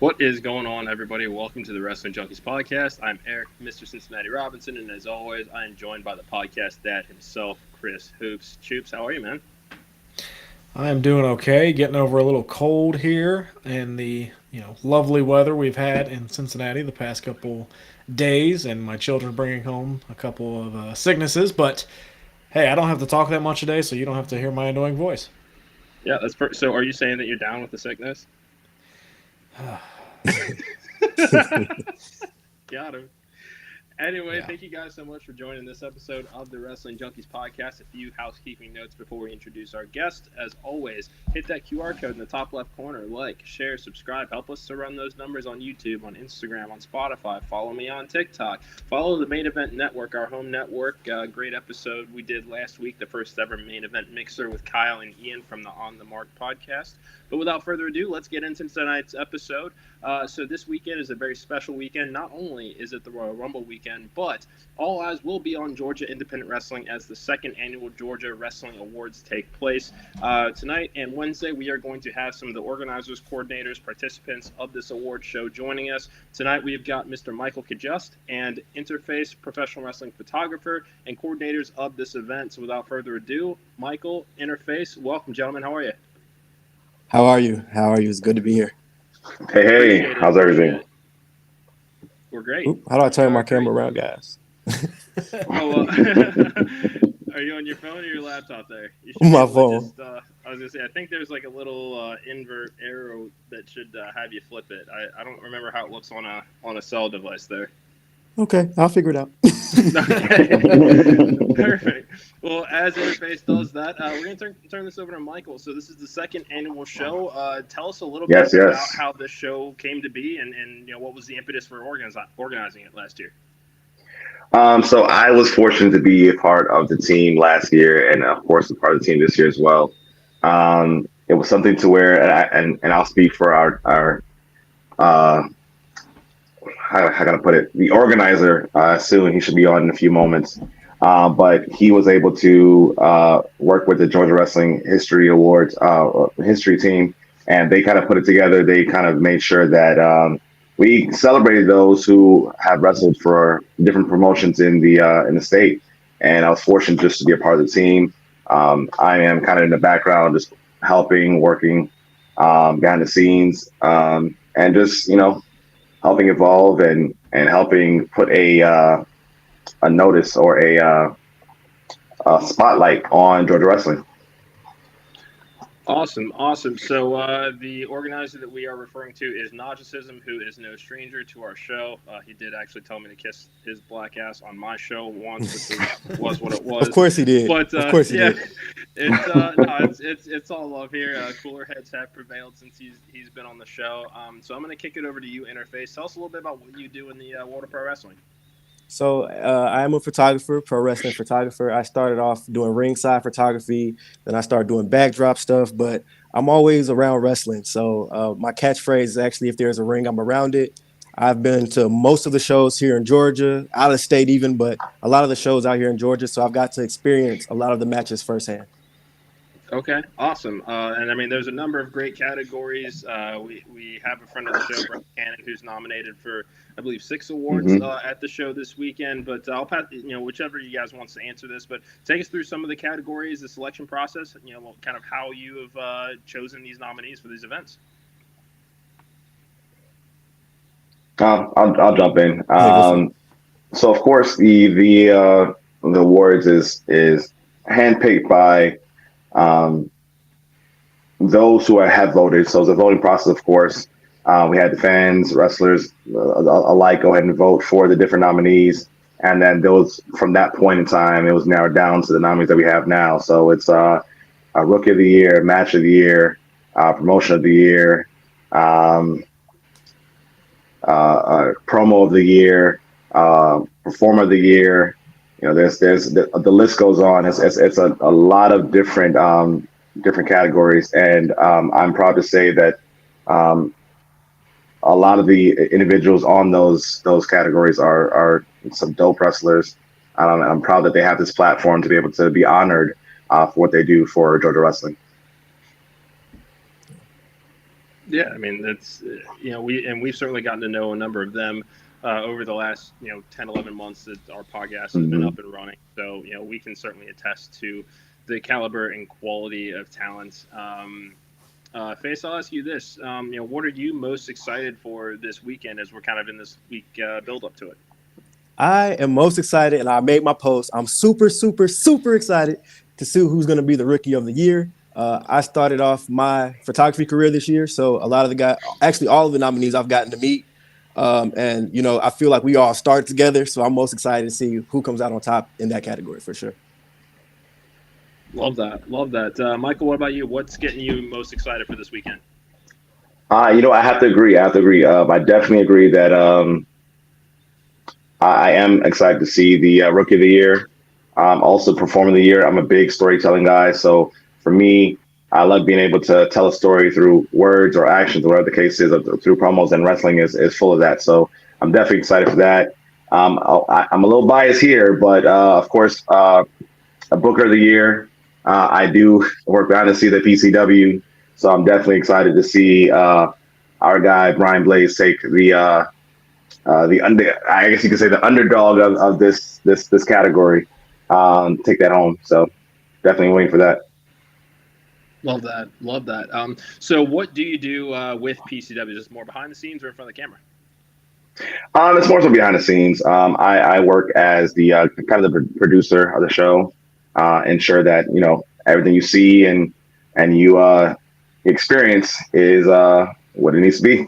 What is going on, everybody? Welcome to the Wrestling Junkies podcast. I'm Eric, Mr. Cincinnati Robinson, and as always, I am joined by the podcast dad himself, Chris Hoops. Choops, how are you, man? I am doing okay, getting over a little cold here and the lovely weather we've had in Cincinnati the past couple days, and my children bringing home a couple of sicknesses. But hey, I don't have to talk that much today, so you don't have to hear my annoying voice. Yeah, so. Are you saying that you're down with the sickness? Got him. Anyway, Yeah. thank you guys so much for joining this episode of the Wrestling Junkies podcast. A few housekeeping notes before we introduce our guest. As always, hit that QR code in the top left corner. Like, share, subscribe. Help us to run those numbers on YouTube, on Instagram, on Spotify. Follow me on TikTok. Follow the Main Event Network, our home network. Great episode we did last week, the first ever Main Event Mixer with Kyle and Ian from the On the Mark podcast. But without further ado, let's get into tonight's episode. So this weekend is a very special weekend. Not only is it the Royal Rumble weekend, but all eyes will be on Georgia Independent Wrestling as the second annual Georgia Wrestling Awards take place. Tonight and Wednesday, we are going to have some of the organizers, coordinators, participants of this award show joining us. Tonight, we've got Mr. Michael Kajust and Intrface professional wrestling photographer and coordinators of this event. So without further ado, Michael, Intrface, welcome, gentlemen. How are you? How are you? How are you? It's good to be here. Hey, how's everything? We're great. Oop, how do I turn my camera around, guys? Oh, are you on your phone or your laptop there? You should My phone. Just, I was going to say, I think there's like a little invert arrow that should have you flip it. I don't remember how it looks on a cell device there. Okay, I'll figure it out. Okay. Perfect. Well, as Intrface does that, we're going to turn this over to Michael. So this is the second annual show. Tell us a little bit about how this show came to be and what was the impetus for organizing it last year. So I was fortunate to be a part of the team last year, and of course, a part of the team this year as well. It was something to where, and I'll speak for our how can I put it? The organizer soon. He should be on in a few moments. But he was able to work with the Georgia Wrestling History Awards history team, and they kind of put it together. They kind of made sure that we celebrated those who have wrestled for different promotions in the state. And I was fortunate just to be a part of the team. I am kind of in the background, just helping, working behind the scenes, and just helping evolve and helping put a notice or a spotlight on Georgia wrestling. Awesome. So the organizer that we are referring to is Najasism, who is no stranger to our show. He did actually tell me to kiss his black ass on my show once, which was what it was. Of course he did. But of course he did. It's all love here. Cooler heads have prevailed since he's been on the show. So I'm going to kick it over to you, Intrface. Tell us a little bit about what you do in the world of pro wrestling. So I am a photographer, pro wrestling photographer. I started off doing ringside photography, then I started doing backdrop stuff, but I'm always around wrestling. So my catchphrase is actually, if there's a ring, I'm around it. I've been to most of the shows here in Georgia, out of state even, but a lot of the shows out here in Georgia. So I've got to experience a lot of the matches firsthand. Okay, awesome. And I mean, there's a number of great categories. We have a friend of the show, Brett Cannon, who's nominated for, I believe, 6 awards at the show this weekend. But I'll pass, whichever you guys wants to answer this. But take us through some of the categories, the selection process, kind of how you have chosen these nominees for these events. I'll jump in. So of course the awards is handpicked by those who have voted. So the voting process, of course, we had the fans, wrestlers alike go ahead and vote for the different nominees. And then those from that point in time, it was narrowed down to the nominees that we have now. So it's a Rookie of the Year, Match of the Year, Promotion of the Year, Promo of the Year, Performer of the Year. There's the list goes on. It's a lot of different categories, and I'm proud to say that a lot of the individuals on those categories are some dope wrestlers. And I'm proud that they have this platform to be able to be honored for what they do for Georgia wrestling. Yeah, I mean that's we've certainly gotten to know a number of them over the last 10, 11 months that our podcast has been Hmm. up and running. So we can certainly attest to the caliber and quality of talent. Face, I'll ask you this: what are you most excited for this weekend as we're kind of in this week build up to it? I am most excited, and I made my post. I'm super, super, super excited to see who's going to be the rookie of the year. I started off my photography career this year, so a lot of the guys, actually all of the nominees, I've gotten to meet, and I feel like we all started together. So I'm most excited to see who comes out on top in that category for sure. Love that, love that. Michael, what about you? What's getting you most excited for this weekend? I have to agree. I have to agree. I definitely agree that I am excited to see the rookie of the year. Also, performer of the year. I'm a big storytelling guy, so for me, I love being able to tell a story through words or actions, or whatever the case is, through promos. And wrestling is full of that. So I'm definitely excited for that. I'm a little biased here, but of course, a Booker of the year. I do work behind the scenes at PCW, so I'm definitely excited to see our guy Brian Blaze take I guess you could say the underdog of this category, take that home. So definitely waiting for that. Love that, love that. So what do you do with PCW? Is this more behind the scenes or in front of the camera? It's more so behind the scenes. I work as the kind of the producer of the show, ensure that everything you see and you experience is what it needs to be.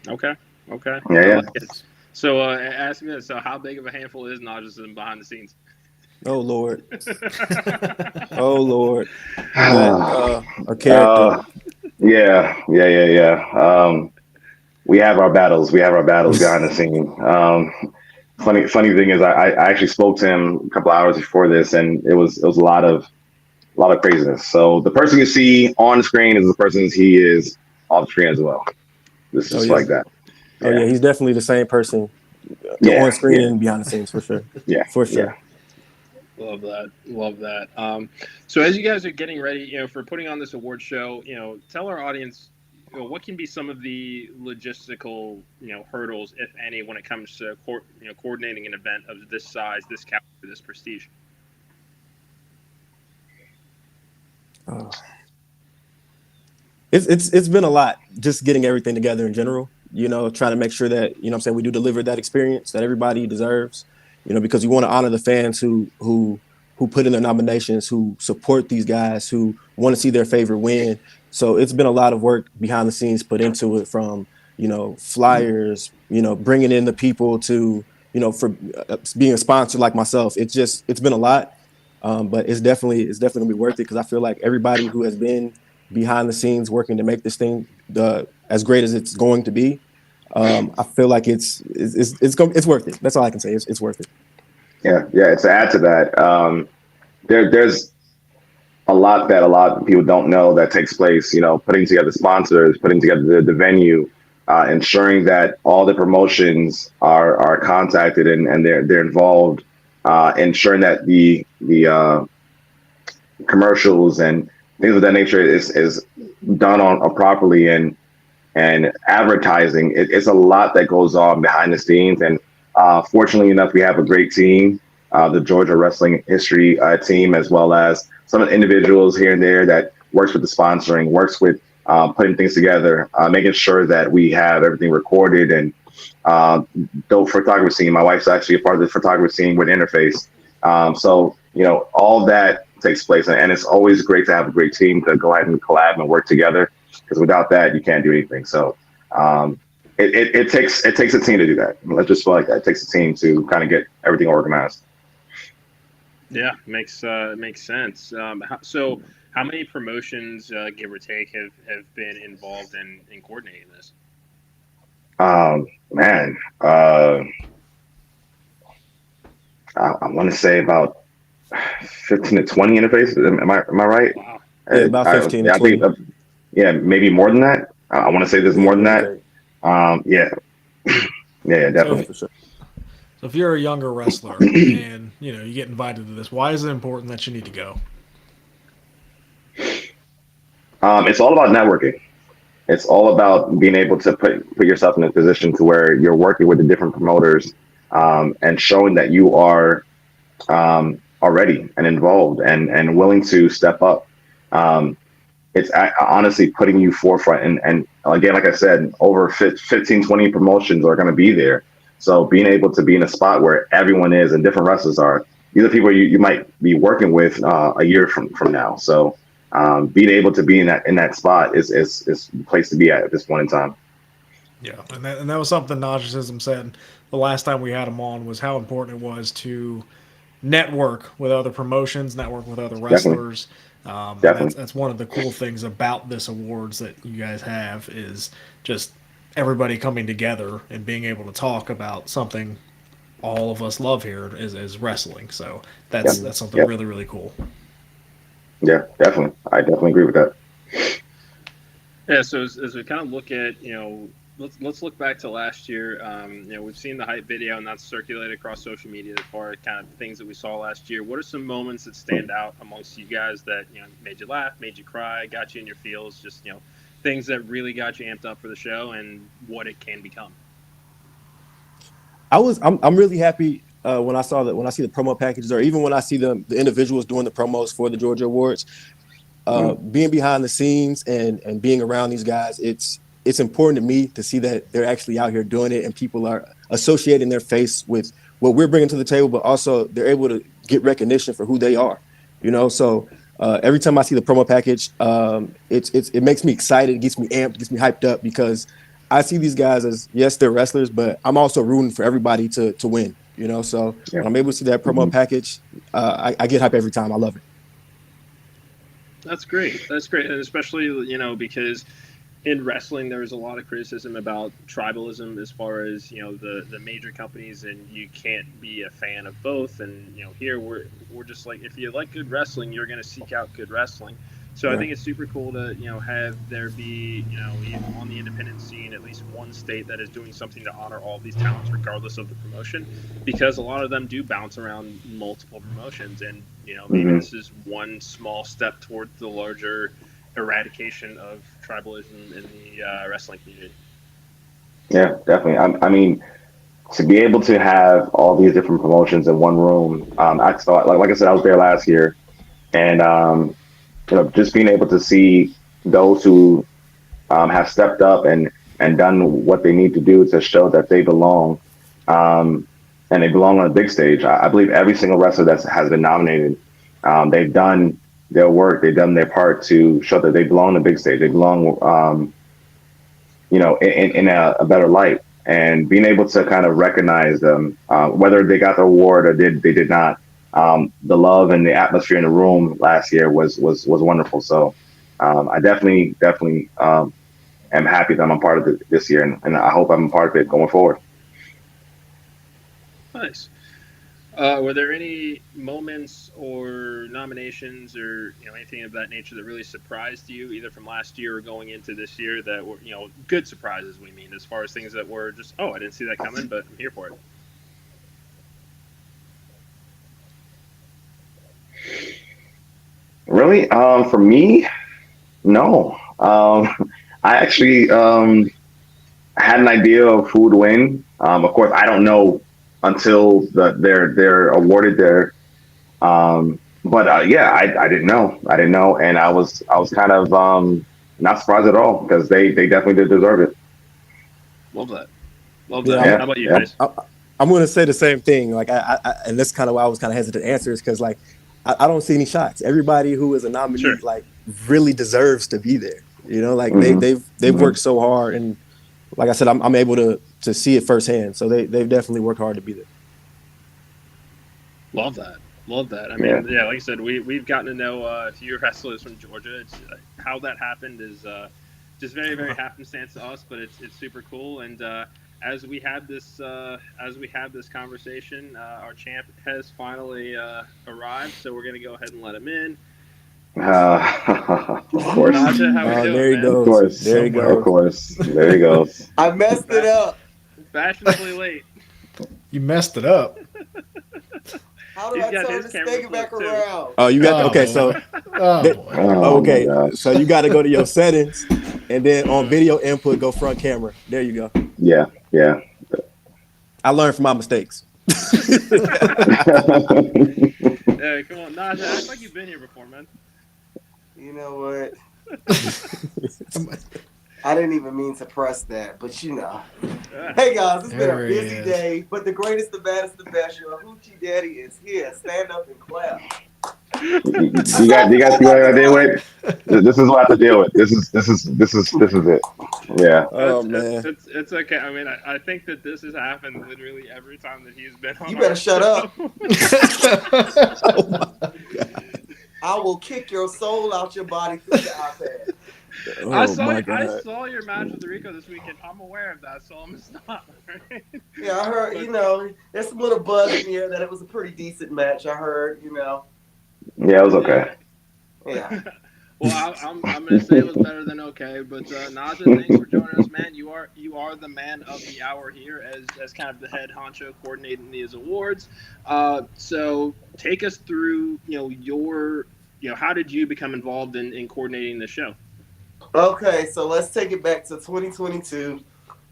Okay, okay, Yeah, I yeah. like it. So ask me this: so how big of a handful is Najasism behind the scenes? Oh Lord, oh Lord, that a character. uh, yeah. We have our battles. We have our battles behind the scene. Funny thing is, I actually spoke to him a couple hours before this, and it was a lot of craziness. So the person you see on the screen is the person he is off the screen as well. This Oh is yeah, like that. oh Yeah, yeah, he's definitely the same person on yeah, screen yeah, and behind the scenes for sure, yeah, for yeah. sure. Love that. Love that. So as you guys are getting ready, for putting on this award show, tell our audience, what can be some of the logistical, hurdles, if any, when it comes to coordinating an event of this size, this caliber, this prestige. Uh, it's been a lot just getting everything together in general. Trying to make sure that I'm saying we do deliver that experience that everybody deserves. Because you want to honor the fans who put in their nominations, who support these guys, who want to see their favorite win. So it's been a lot of work behind the scenes put into it, from flyers, bringing in the people to for being a sponsor like myself. It's been a lot, but it's definitely gonna be worth it, because I feel like everybody who has been behind the scenes working to make this thing as great as it's going to be. I feel like it's worth it. That's all I can say. It's worth it. Yeah. To add to that, there's a lot of people don't know that takes place. Putting together sponsors, putting together the venue, ensuring that all the promotions are contacted and they're involved, ensuring that the commercials and things of that nature is done on properly, and advertising. It's a lot that goes on behind the scenes. And fortunately enough, we have a great team, the Georgia Wrestling History team, as well as some of the individuals here and there that works with the sponsoring, works with putting things together, making sure that we have everything recorded. And the photography team, my wife's actually a part of the photography team with Intrface. So, all that takes place. And it's always great to have a great team to go ahead and collab and work together, because without that, you can't do anything. So it takes a team to do that. Let's just feel like that. It takes a team to kind of get everything organized. Yeah, makes sense. So how many promotions, give or take, have been involved in coordinating this? Man, I want to say about 15 to 20 interfaces. Am I right? Wow. Yeah, about 15 to Yeah, I think 20. yeah, maybe more than that. I want to say there's Yeah, more than give or that. take. Yeah, yeah, So Yeah, definitely. if for sure. so if you're a younger wrestler and you get invited to this, why is it important that you need to go? It's all about networking. It's all about being able to put yourself in a position to where you're working with the different promoters, and showing that you are ready and involved and willing to step up. Um, it's honestly putting you forefront. And again, like I said, over 15, 20 promotions are going to be there. So being able to be in a spot where everyone is and different wrestlers are, these are people you might be working with a year from now. So being able to be in that spot is the place to be at this point in time. Yeah, and that was something Najasism said the last time we had him on, was how important it was to network with other promotions, network with other Definitely, wrestlers. And definitely. that's one of the cool things about this awards that you guys have, is just everybody coming together and being able to talk about something all of us love here is wrestling. So Yep, that's something yep, really, really cool. yeah, definitely. I definitely agree with that. Yeah, so as we kind of look at, let's look back to last year. We've seen the hype video, and that's circulated across social media as far as kind of things that we saw last year. What are some moments that stand out amongst you guys that made you laugh, made you cry, got you in your feels? Just things that really got you amped up for the show and what it can become. I'm really happy when I see the promo packages, or even when I see the individuals doing the promos for the Georgia Awards. Being behind the scenes and being around these guys, it's important to me to see that they're actually out here doing it, and people are associating their face with what we're bringing to the table, but also they're able to get recognition for who they are. So every time I see the promo package, it makes me excited, it gets me amped, gets me hyped up, because I see these guys as, yes, they're wrestlers, but I'm also rooting for everybody to win. So Yeah. when I'm able to see that promo package, I get hyped every time. I love it. That's great. That's great, and especially because in wrestling there's a lot of criticism about tribalism as far as the major companies, and you can't be a fan of both. And here we're just like, if you like good wrestling, you're going to seek out good wrestling. So I think it's super cool to have there be on the independent scene at least one state that is doing something to honor all of these talents regardless of the promotion, because a lot of them do bounce around multiple promotions, and maybe this is one small step towards the larger eradication of tribalism in the wrestling community. Yeah, definitely. I mean, to be able to have all these different promotions in one room, I thought, like I said, I was there last year, and just being able to see those who have stepped up and done what they need to do to show that they belong, and they belong on a big stage. I believe every single wrestler that has been nominated, they've done their work, they've done their part to show that they belong on the big stage. They belong, in a better light, and being able to kind of recognize them, whether they got the award or they did not. The love and the atmosphere in the room last year was wonderful. So I definitely am happy that I'm a part of it this year, and I hope I'm a part of it going forward. Nice. Were there any moments or nominations or anything of that nature that really surprised you, either from last year or going into this year, that were good surprises? We mean, as far as things that were just, I didn't see that coming, but I'm here for it. Really, for me, no. I actually had an idea of who would win. Of course, I don't know until they're awarded their. But yeah, I didn't know. I didn't know, and I was kind of not surprised at all, because they definitely did deserve it. Love that. Love Yeah, that. How about you guys? I'm going to say the same thing. Like and that's kind of why I was kind of hesitant to answer, is because like I don't see any shots. Everybody who is a nominee Sure. like really deserves to be there. Like Mhm. they've worked so hard, and like I said, I'm able to see it firsthand. So they've definitely worked hard to be there. Love that. Love that. I mean, yeah, like I said, we've gotten to know a few wrestlers from Georgia. It's how that happened is just very, very happenstance to us, but it's super cool. And as we have this conversation, our champ has finally arrived, so we're gonna go ahead and let him in. Of course, Naja, how we doing, There he man? goes. of course, There he Somewhere. goes. of course. There he goes. I messed it up. Fashionably late. You messed it up. How do He's I got turn his this camera thing back flipped, too. around? Oh, you got Oh, okay. boy. So Oh boy. Oh, my okay, gosh. so you got to go to your settings, And then on video input, go front camera. There you go. Yeah, yeah. I learned from my mistakes. Yeah, come on, Naja, act like you've been here before, man. You know what? I didn't even mean to press that, but you know. Hey guys, it's been a There he busy is. day, but the greatest, the baddest, the best. Your hoochie daddy is here. Stand up and clap. You guys see what I deal with? This is what I have to deal with. This is it. Yeah. Oh man. It's okay. I mean, I think that this has happened literally every time that he's been on. You better shut up. Oh my God. I will kick your soul out your body through the iPad. Oh I saw your match with Rico this weekend. I'm aware of that, so I'm gonna stop. Right? Yeah, I heard, you know, there's some little buzz in here that it was a pretty decent match. I heard, you know. Yeah, it was okay. Yeah. Well, I'm gonna say it was better than okay, but Naja, thanks for joining us, man. You are the man of the hour here as kind of the head honcho coordinating these awards. So take us through, how did you become involved in coordinating the show? Okay, so let's take it back to 2022.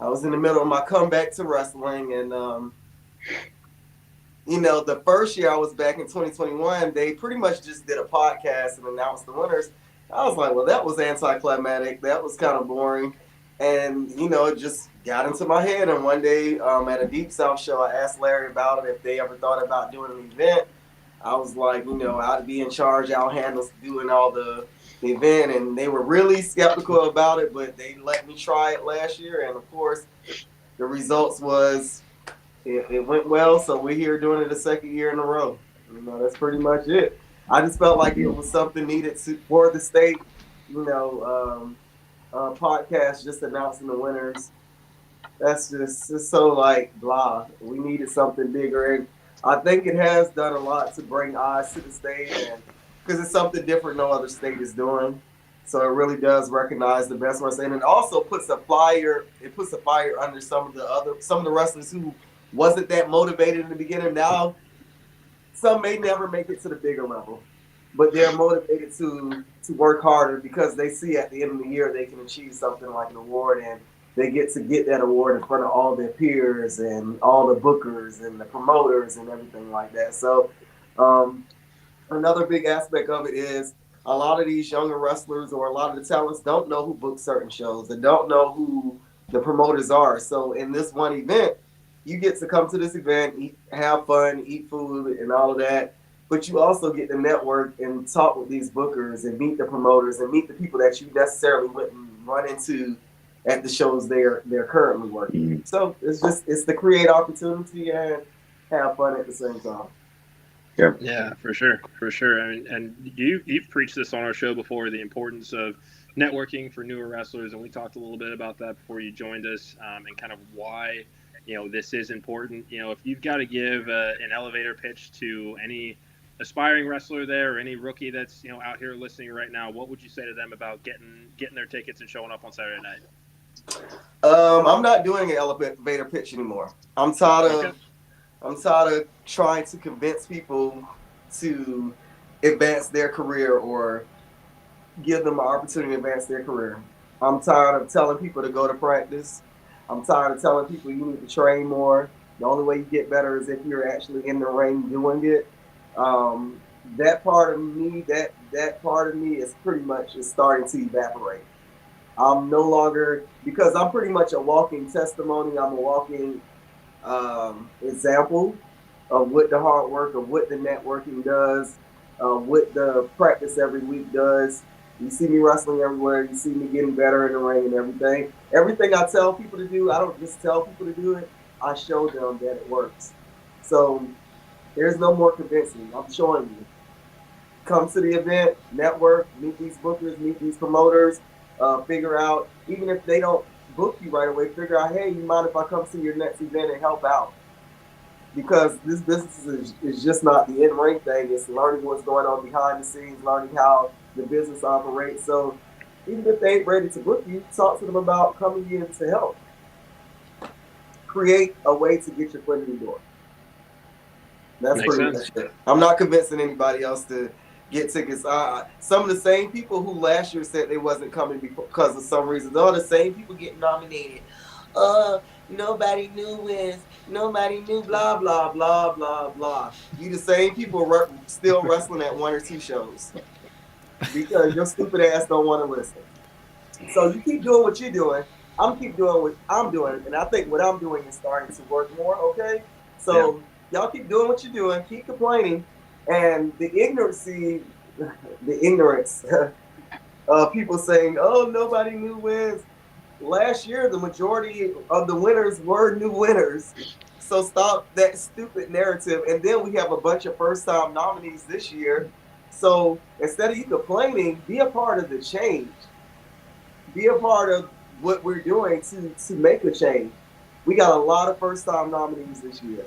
I was in the middle of my comeback to wrestling, and the first year I was back in 2021, they pretty much just did a podcast and announced the winners. I was like, well, that was anticlimactic. That was kind of boring. And, it just got into my head. And one day at a Deep South show, I asked Larry about it, if they ever thought about doing an event. I was like, I'd be in charge. I'll handle doing all the event. And they were really skeptical about it, but they let me try it last year. And, of course, the results was it went well. So we're here doing it the second year in a row. That's pretty much it. I just felt like it was something needed for the state, podcast just announcing the winners. That's just so like blah. We needed something bigger, and I think it has done a lot to bring eyes to the state, and because it's something different no other state is doing. So it really does recognize the best wrestlers, and it also puts a fire. It puts a fire under some of the wrestlers who wasn't that motivated in the beginning. Now, some may never make it to the bigger level, but they're motivated to work harder because they see at the end of the year they can achieve something like an award, and they get to get that award in front of all their peers and all the bookers and the promoters and everything like that. So another big aspect of it is a lot of these younger wrestlers or a lot of the talents don't know who books certain shows and don't know who the promoters are. So in this one event, you get to come to this event, have fun, eat food, and all of that. But you also get to network and talk with these bookers and meet the promoters and meet the people that you necessarily wouldn't run into at the shows they're currently working. Mm-hmm. So it's to create opportunity and have fun at the same time. Yeah, for sure. I mean, and you've preached this on our show before, the importance of networking for newer wrestlers, and we talked a little bit about that before you joined us, and kind of why this is important. If you've got to give an elevator pitch to any aspiring wrestler there or any rookie that's out here listening right now, what would you say to them about getting their tickets and showing up on Saturday night? I'm not doing an elevator pitch anymore. I'm tired of trying to convince people to advance their career or give them an opportunity to advance their career. I'm tired of telling people to go to practice. I'm tired of telling people you need to train more. The only way you get better is if you're actually in the ring doing it. That part of me is pretty much starting to evaporate. I'm no longer, because I'm pretty much a walking testimony. I'm a walking example of what the hard work, of what the networking does, what the practice every week does. You see me wrestling everywhere. You see me getting better in the ring and everything. Everything I tell people to do, I don't just tell people to do it. I show them that it works. So there's no more convincing. I'm showing you. Come to the event, network, meet these bookers, meet these promoters, figure out, even if they don't book you right away, figure out, hey, you mind if I come to your next event and help out? Because this business is just not the in-ring thing. It's learning what's going on behind the scenes, learning how the business operates. So even if they ain't ready to book you, talk to them about coming in to help. Create a way to get your foot in the door. That's pretty much it. I'm not convincing anybody else to get tickets. Some of the same people who last year said they wasn't coming because of some reason. They're the same people getting nominated. Nobody knew wins. Nobody knew blah blah blah blah blah. You the same people still wrestling at 1 or 2 shows because your stupid ass don't want to listen. So you keep doing what you're doing. I'm keep doing what I'm doing, and I think what I'm doing is starting to work more. Okay, so y'all keep doing what you're doing. Keep complaining, and the ignorance of people saying, "Oh, nobody knew wins." Last year, the majority of the winners were new winners. So stop that stupid narrative. And then we have a bunch of first-time nominees this year. So instead of you complaining, be a part of the change. Be a part of what we're doing to make a change. We got a lot of first-time nominees this year.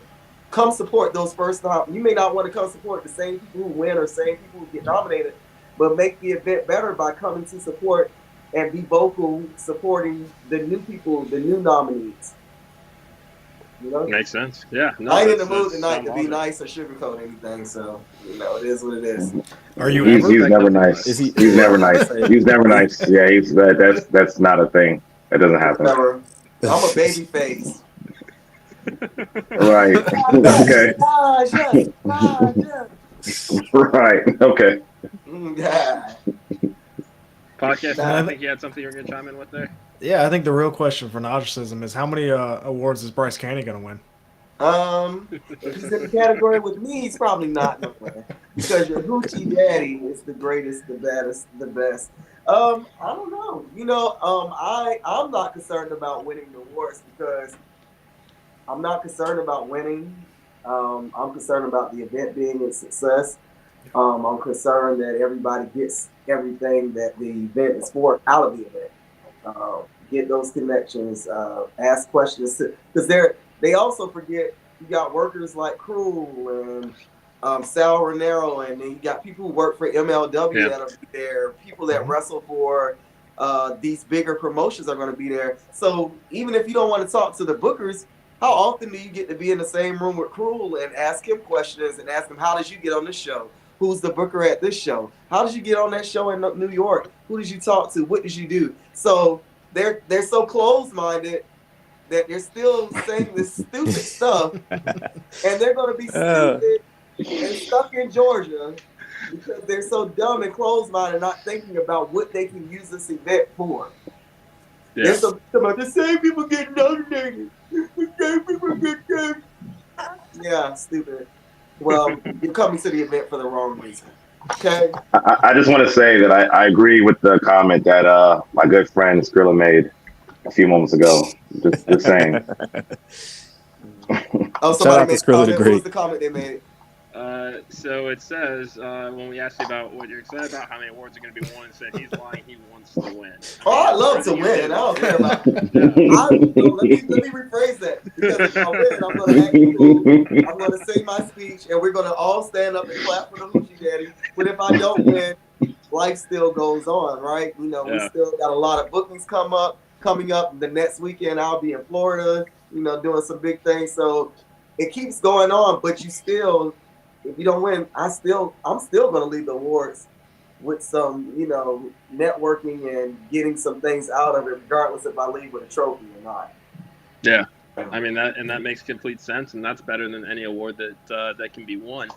Come support those first-time. You may not want to come support the same people who win or same people who get nominated, but make the event better by coming to support and be vocal supporting the new people, the new nominees. You know? Makes sense. Yeah. No, I ain't in the mood tonight to be nice or sugarcoat anything, so it is what it is. Are you He's ever? never nice. He's never nice. He's never nice. Yeah, that's not a thing. That doesn't happen. I'm a baby face. Right. Okay. Right. Okay. Yeah. Podcast. I think you had something you were going to chime in with there. Yeah, I think the real question for Najasism is how many awards is Bryce Canny going to win? If he's in the category with me, he's probably not going to win because your hoochie daddy is the greatest, the baddest, the best. I don't know. I'm not concerned about winning the awards because I'm not concerned about winning. I'm concerned about the event being a success. I'm concerned that everybody gets everything that the event is for out of the event. Get those connections, ask questions, because they also forget you got workers like Cruel and Sal Renero, and then you got people who work for MLW that'll be there. People that wrestle for these bigger promotions are going to be there. So even if you don't want to talk to the bookers, how often do you get to be in the same room with Cruel and ask him questions and ask him, how did you get on this show? Who's the booker at this show? How did you get on that show in New York? Who did you talk to? What did you do? So they're so closed-minded that they're still saying this stupid stuff, and they're going to be stupid and stuck in Georgia because they're so dumb and closed-minded, not thinking about what they can use this event for. Yeah. There's the same people get nominated. The same people get Yeah, stupid. Well, you're coming to the event for the wrong reason. Okay. I just want to say that I agree with the comment that my good friend Skrilla made a few moments ago. Just saying. Somebody made a comment. What was the comment they made? So it says when we asked you about what you're excited about, how many awards are going to be won, it said he's lying. He wants to win. I love to win. I don't care about. Let me rephrase that because if I win, I'm going to act cool. I'm going to say my speech, and we're going to all stand up and clap for the hoochie daddy. But if I don't win, life still goes on, right? We still got a lot of bookings coming up. The next weekend, I'll be in Florida, doing some big things. So it keeps going on, but you still. If you don't win, I'm still going to leave the awards with some, networking and getting some things out of it, regardless if I leave with a trophy or not. Yeah, I mean that makes complete sense, and that's better than any award that can be won.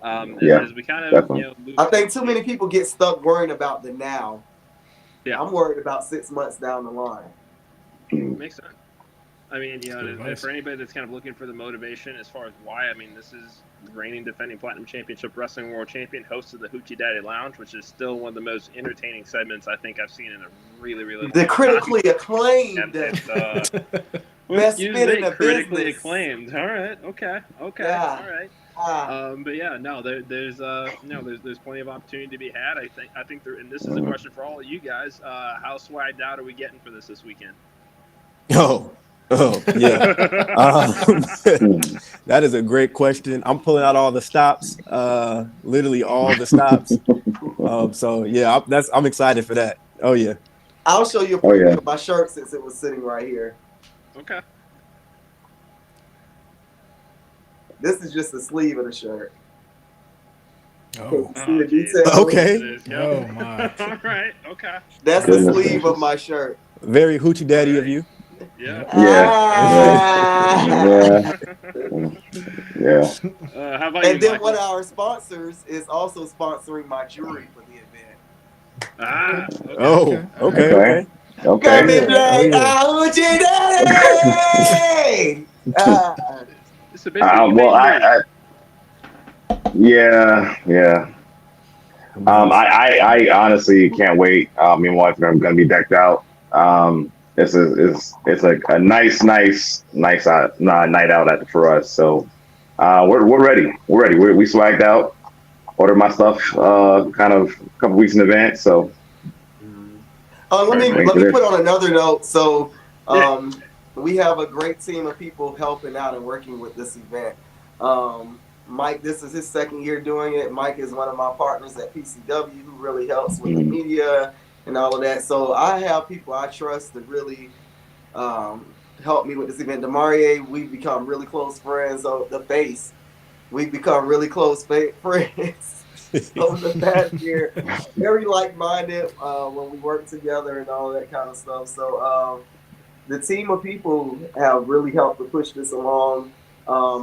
As we kind of, I think too many people get stuck worrying about the now. Yeah, I'm worried about 6 months down the line. Makes sense. I mean, for anybody that's kind of looking for the motivation as far as why, I mean, this is the reigning defending Platinum Championship Wrestling World Champion, host of the Hoochie Daddy Lounge, which is still one of the most entertaining segments I think I've seen in a really, really long time. The critically acclaimed. Best spit in the critically acclaimed. All right. Okay. Yeah. All right. But yeah, no, there's plenty of opportunity to be had. I think and this is a question for all of you guys. How swagged out are we getting for this weekend? Oh, yeah. That is a great question. I'm pulling out all the stops, literally all the stops. So yeah, I'm excited for that. Oh yeah. I'll show you a preview of my shirt since it was sitting right here. Okay. This is just the sleeve of the shirt. Oh. See the geez. detail? Okay. It is, yep. Oh, my. All right. Okay. That's the Goodness sleeve of gracious. my shirt. Very hoochie daddy of you. Yeah. Yeah. Ah! Yeah. How about you, And then Michael? one of our sponsors is also sponsoring my jewelry for the event. Ah. Okay. Oh, All right. okay, okay. Come Okay. in, Yeah. Oh, Drake. yeah. Hoochie daddy! It's a baby you Well, made me. yeah. Nice. I honestly can't wait. Me and my wife are going to be decked out. It's a nice night out for us. So we're ready. We're ready. We swagged out. Ordered my stuff kind of a couple weeks in advance. So Let me waiting let for me this. put on another note. So Yeah. we have a great team of people helping out and working with this event. Mike, this is his second year doing it. Mike is one of my partners at PCW who really helps with the Mhm. media and all of that. So I have people I trust to really help me with this event. Demarie, we've become really close friends. So the face, we've become really close friends over the past year. Very like-minded when we work together and all that kind of stuff. So the team of people have really helped to push this along.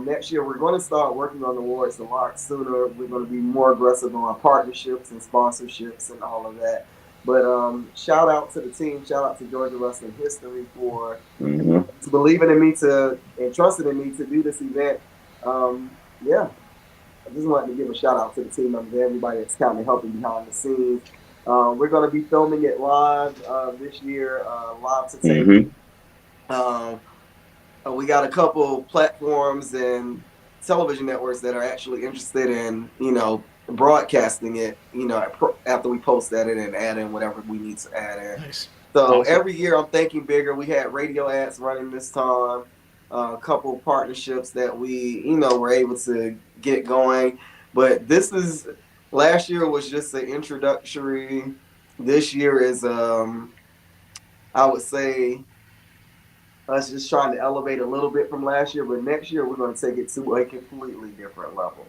Next year, we're going to start working on the awards a lot sooner. We're going to be more aggressive on our partnerships and sponsorships and all of that. But shout out to the team. Shout out to Georgia Wrestling History for Mhm. believing in me and trusting in me to do this event. Yeah, I just wanted to give a shout out to the team members, everybody that's kind of helping behind the scenes. We're going to be filming it live this year, live to tape. Mhm. We got a couple platforms and television networks that are actually interested in, broadcasting it, after we post that in and add in whatever we need to add in. Nice. So Awesome. every year I'm thinking bigger. We had radio ads running this time, a couple of partnerships that we, were able to get going. But last year was just an introductory. This year is, I would say, us just trying to elevate a little bit from last year. But next year we're going to take it to a completely different level.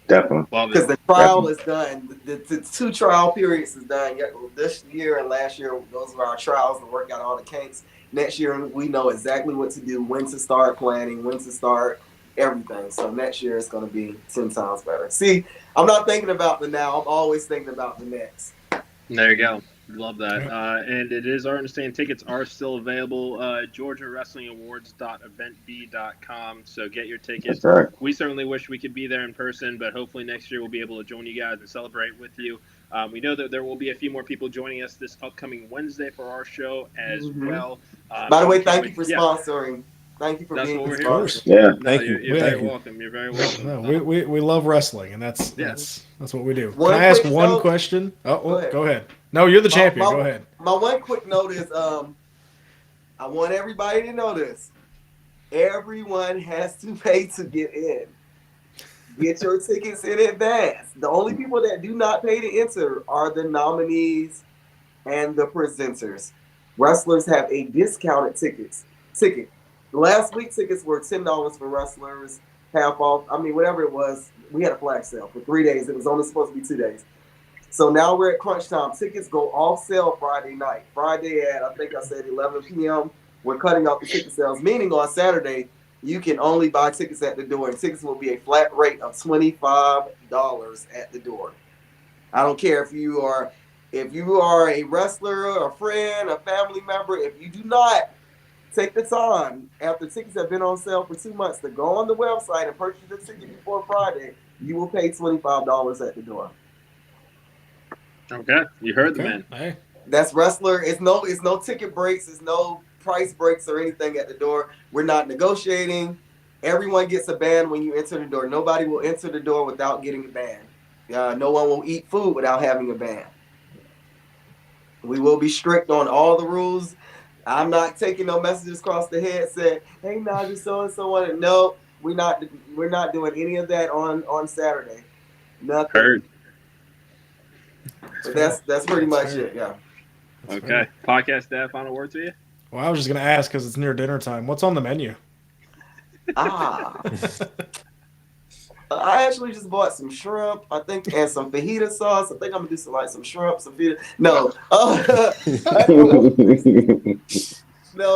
Definitely. Love Because it. the trial is done. The two trial periods is done. This year and last year, those were our trials to work out all the kinks. Next year, we know exactly what to do, when to start planning, when to start everything. So next year, it's going to be 10 times better. See, I'm not thinking about the now. I'm always thinking about the next. There you go. Love that. Yeah. And it is our understanding tickets are still available. GeorgiaWrestlingAwards.eventb.com. So get your tickets. That's right. We certainly wish we could be there in person, but hopefully next year we'll be able to join you guys and celebrate with you. We know that there will be a few more people joining us this upcoming Wednesday for our show as well. By the so way, we can't thank wait. you for Yeah, sponsoring. Thank you for that's being what the we're Of here for. sponsor. course. Yeah. No, Thank you're, you. you're Yeah. very welcome. You're very welcome. No, we love wrestling, and that's what we do. One Can I ask quick one note. question? Go ahead. Go ahead. No, you're the champion. Go ahead. My one quick note is I want everybody to know this. Everyone has to pay to get in. Get your tickets in advance. The only people that do not pay to enter are the nominees and the presenters. Wrestlers have a discounted ticket. Last week tickets were $10 for wrestlers, half off. I mean, whatever it was, we had a flash sale for 3 days. It was only supposed to be 2 days. So now we're at crunch time. Tickets go off sale Friday night. Friday at, I think I said 11 p.m. We're cutting off the ticket sales, meaning on Saturday, you can only buy tickets at the door, and tickets will be a flat rate of $25 at the door. I don't care if you are a wrestler, a friend, a family member. If you do not take the time after tickets have been on sale for 2 months to go on the website and purchase the ticket before Friday, you will pay $25 at the door. Okay, you heard the man. Hey. That's wrestler. It's no ticket breaks. It's no price breaks or anything at the door. We're not negotiating. Everyone gets a band when you enter the door. Nobody will enter the door without getting a band. No one will eat food without having a band. We will be strict on all the rules. I'm not taking no messages across the headset. Hey, Najasism, so and so on. No, we're not doing any of that on Saturday. Nothing. Heard. But that's pretty much fair. it. Yeah. That's Okay. fair. Podcast dad, final word to you? Well, I was just gonna ask because it's near dinner time. What's on the menu? I actually just bought some shrimp, I think, and some fajita sauce. I think I'm gonna do some shrimp, some fajita. No,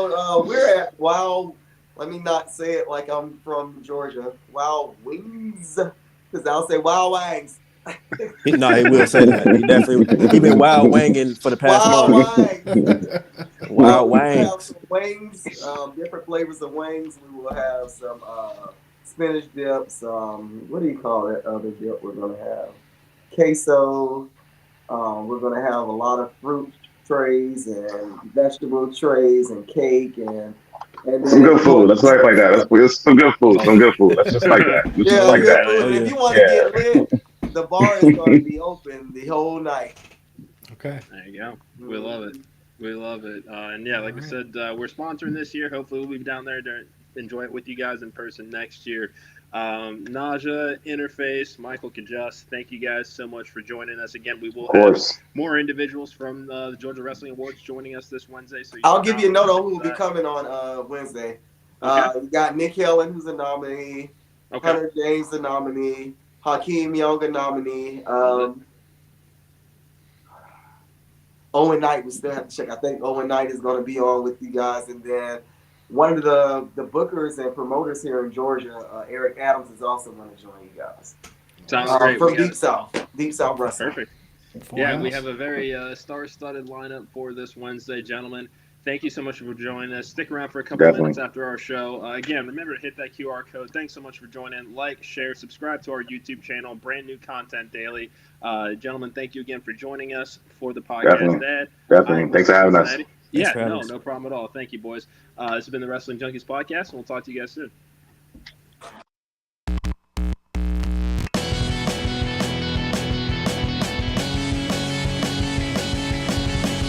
no, we're at Wild. Let me not say it like I'm from Georgia. Wild Wings, because I'll say Wild Wangs. No, he will say that. He been wild wanging for the past Wild month. Wangs. Wild We will have wangs. some wings, different flavors of wings. We will have some spinach dips. What do you call that other dip we're gonna have? Queso. We're gonna have a lot of fruit trays and vegetable trays and cake and Some then good food. Let's like that. That's some good food. Some good food. Let's just like that. Let's just yeah, like good that. food. Oh And if yeah. you want to Yeah. get lit, the bar is going to be open the whole night. Okay. There you go. We love it. We love it. And yeah, like we All said, we're sponsoring this year. Hopefully, we'll be down there to enjoy it with you guys in person next year. Naja, Interface, Michael Kajust, thank you guys so much for joining us again. We Of will have course. more individuals from the Georgia Wrestling Awards joining us this Wednesday. So I'll give you a note on who will be that. coming on Wednesday. Okay. You got Nick Helen, who's a nominee. Okay. Hunter James, the nominee. Hakeem Young, a nominee. Owen Knight, we still have to check. I think Owen Knight is going to be on with you guys. And then one of the bookers and promoters here in Georgia, Eric Adams, is also going to join you guys. Sounds great. From Deep South Wrestling. Perfect. Full Yeah, house. we have a very star-studded lineup for this Wednesday, gentlemen. Thank you so much for joining us. Stick around for a couple Definitely. minutes after our show. Again, remember to hit that QR code. Thanks so much for joining. Like, share, subscribe to our YouTube channel. Brand new content daily. Gentlemen, thank you again for joining us for the podcast. Dad, Definitely. Thanks for having us. Cincinnati. Yeah, for having us. no problem at all. Thank you, boys. This has been the Wrestling Junkies podcast, and we'll talk to you guys soon.